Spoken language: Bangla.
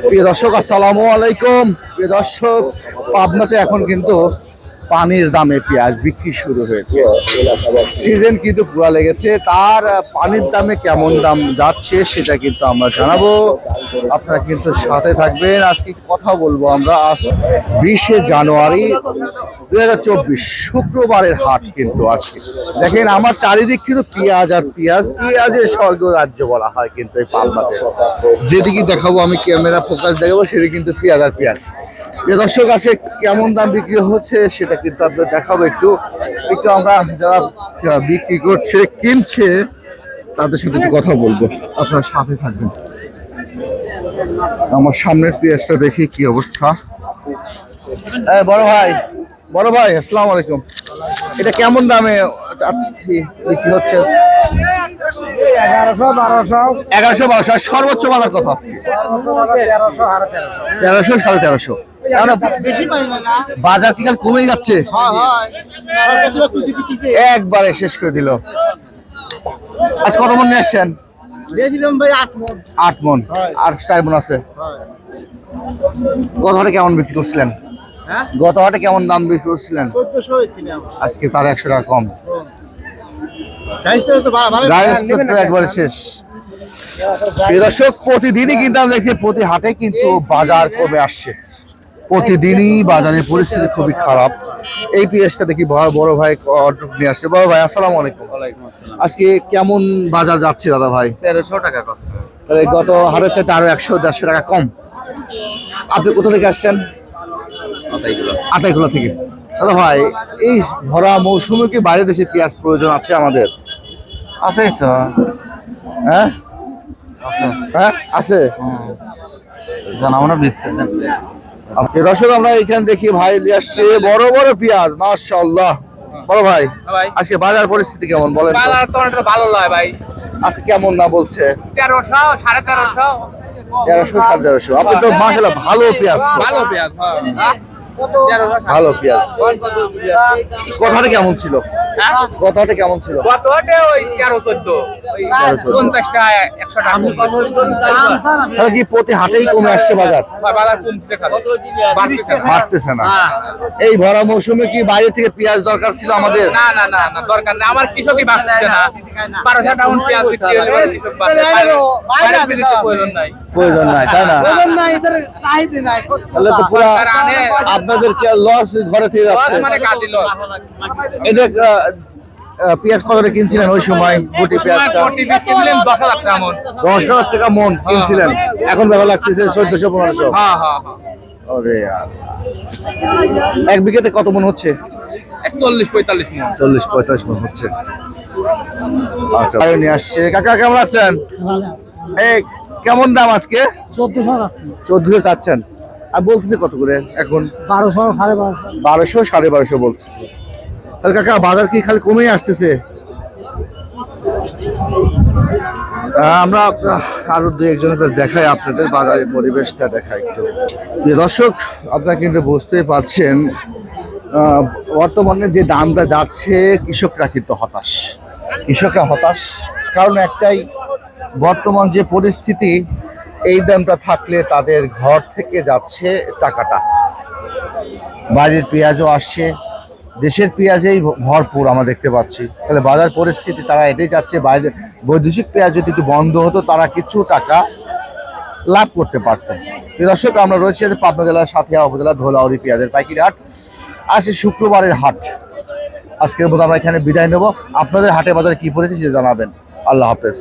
প্রিয় দর্শক, আসসালামু আলাইকুম। প্রিয় দর্শক, পাবনাতে এখন কিন্তু পানির দামে পেঁয়াজ বিক্রি শুরু হয়েছে। সিজন কিন্তু পুরা লেগেছে। তার পানির দামে কেমন দাম যাচ্ছে সেটা কিন্তু আমরা জানাবো। আপনারা কিন্তু সাথে থাকবেন। আজকে কথা বলবো আমরা আজ 20শে জানুয়ারি 2024 শুক্রবারের হাট কিন্তু আজকে দেখেন আমার চারিদিক কিন্তু পেঁয়াজ আর পেঁয়াজ, পেঁয়াজের স্বর্গ রাজ্য বলা হয় কিন্তু এই পাবনাতে। যেদিকে দেখাবো আমি ক্যামেরা ফোকাস দেখাবো সেদিকে কিন্তু পেঁয়াজ আর পেঁয়াজ। যে দর্শক আছে কেমন দাম বিক্রি হচ্ছে সেটা কিন্তু আপনাদের দেখাবো। একটু আমরা যারা বিক্রি করছে কিনছে তাদের সাথে একটু কথা বলবো, আপনারা সাথে থাকবেন। আমার সামনের পেঁয়াজটা দেখি কি অবস্থা। বড় ভাই আসসালামু আলাইকুম। এটা কেমন দামে বিক্রি হচ্ছে? 1100 1200। সর্বোচ্চ বাজার কত আছে? 1300 1350। বাজার কি কাল কমে যাচ্ছে? একবারে শেষ করে দিল। আজ কত মন নিয়ে আসছেন? 8 মন। আর 4 মন আছে। গত হাটে কেমন বিক্রি করছিলেন? গত হাটে কেমন দাম বিক্রি করছিলেন? আজকে তার 100 টাকা কম। একবারে শেষ। দর্শক, প্রতিদিনই কিন্তু আমরা দেখি প্রতি হাটে কিন্তু বাজার কমে আসছে। প্রতিদিনই বাজারের পরিস্থিতি খুবই খারাপ। এই পেঁয়াজটা দেখি বড় ভাই অর্ডার নিয়ে আসছে। বড় ভাই আসসালামু আলাইকুম। আজকে কেমন বাজার যাচ্ছে দাদা ভাই? 1300 টাকা করছে। তাহলে গত হাটের চাইতে আরো 100-150 টাকা কম। আপনি কোথা থেকে আসছেন? আতাইকুলা থেকে। দাদা ভাই, এই ভরা মৌসুমে কি বাইরে দেশে পেঁয়াজ প্রয়োজন আছে আমাদের? আছে তো। হ্যাঁ হ্যাঁ আছে। আমরা দর্শক, আমরা এখানে দেখি ভাই নিয়ে আসছে বড় বড় পেঁয়াজ, মাশাআল্লাহ। বড় ভাই, আজকে বাজার পরিস্থিতি কেমন বলেন? বাজার তো অনেকটা ভালো নয় ভাই। আজকে কেমন না বলছে? 1300 1350। 1300 1350। আপনি তো মাশাআল্লাহ ভালো পেঁয়াজ। ভালো পেঁয়াজ, হ্যাঁ। ভালো পেঁয়াজ। কথাটা কেমন ছিল? কথাটা কেমন ছিল? গতটা ওই 13 14 ওই 50 টাকা 100 টাকা। তাহলে কি প্রতি হাটেই কমে আসছে বাজার? বাজার কমতে বাড়তেছে না। এই ভরা মৌসুমে কি বাইরে থেকে পেঁয়াজ দরকার ছিল আমাদের? না না না না, দরকার না। আমার কৃষকই বাঁচছে না। 1200 টাকা পেঁয়াজ বিক্রি হলে কৃষক বাঁচে। প্রয়োজন নাই, প্রয়োজন নাই, তাই না? প্রয়োজন নাই, এদের চাহিদা নাই। তাহলে তো পুরো আপনাদের কি লস ঘরে থেকে যাচ্ছে? মানে কাটি লস। এটা পেঁয়াজ কত করে কিনছিলেন ওই সময়? গুটি পেঁয়াজটা 10,000 টাকা মন কিনছিলেন, এখন বেলা লাগতেছে 1400 1500। হ্যাঁ হ্যাঁ। আরে আল্লাহ, এক বিঘাতে কত মন হচ্ছে? 40-45 মন। 40-45 মন হচ্ছে। আচ্ছা, ভাই নিয়ে আসছে। কাকা কেমন আছেন? এই কেমন দাম আজকে? 1400 চাচ্ছেন, আর বলতেছে কত করে এখন? 1200 1200 বলছে। তাহলে কাকা বাজার কি খালি কমেই আসতেছে? আমরা আরো দু একজনের দেখাই, আপনাদের বাজারের পরিবেশটা দেখাই একটু। দর্শক, আপনারা কিন্তু বুঝতেই পারছেন বর্তমানে যে দামটা যাচ্ছে, কৃষকরা কিন্তু হতাশ। কৃষকরা হতাশ কারণ একটাই, বর্তমান যে পরিস্থিতি, এই দামটা থাকলে তাদের ঘর থেকে যাচ্ছে টাকাটা। বাইরের পেঁয়াজও আসছে, দেশের পেঁয়াজেই ভরপুর আমরা দেখতে পাচ্ছি। তাহলে বাজার পরিস্থিতি তারা এটাই যাচ্ছে, বাইরে বৈদেশিক পেঁয়াজ যদি একটু বন্ধ হতো তারা কিছু টাকা লাভ করতে পারতেন। দর্শক, আমরা রয়েছি পাবনা জেলার সাথিয়া উপজেলা ধোলাউড়ি পেঁয়াজের পাইকারি হাট। আজকে শুক্রবারের হাট। আজকের মতো আমরা এখানে বিদায় নেব। আপনাদের হাটে বাজারে কি পড়েছে সে জানাবেন। আল্লাহ হাফেজ।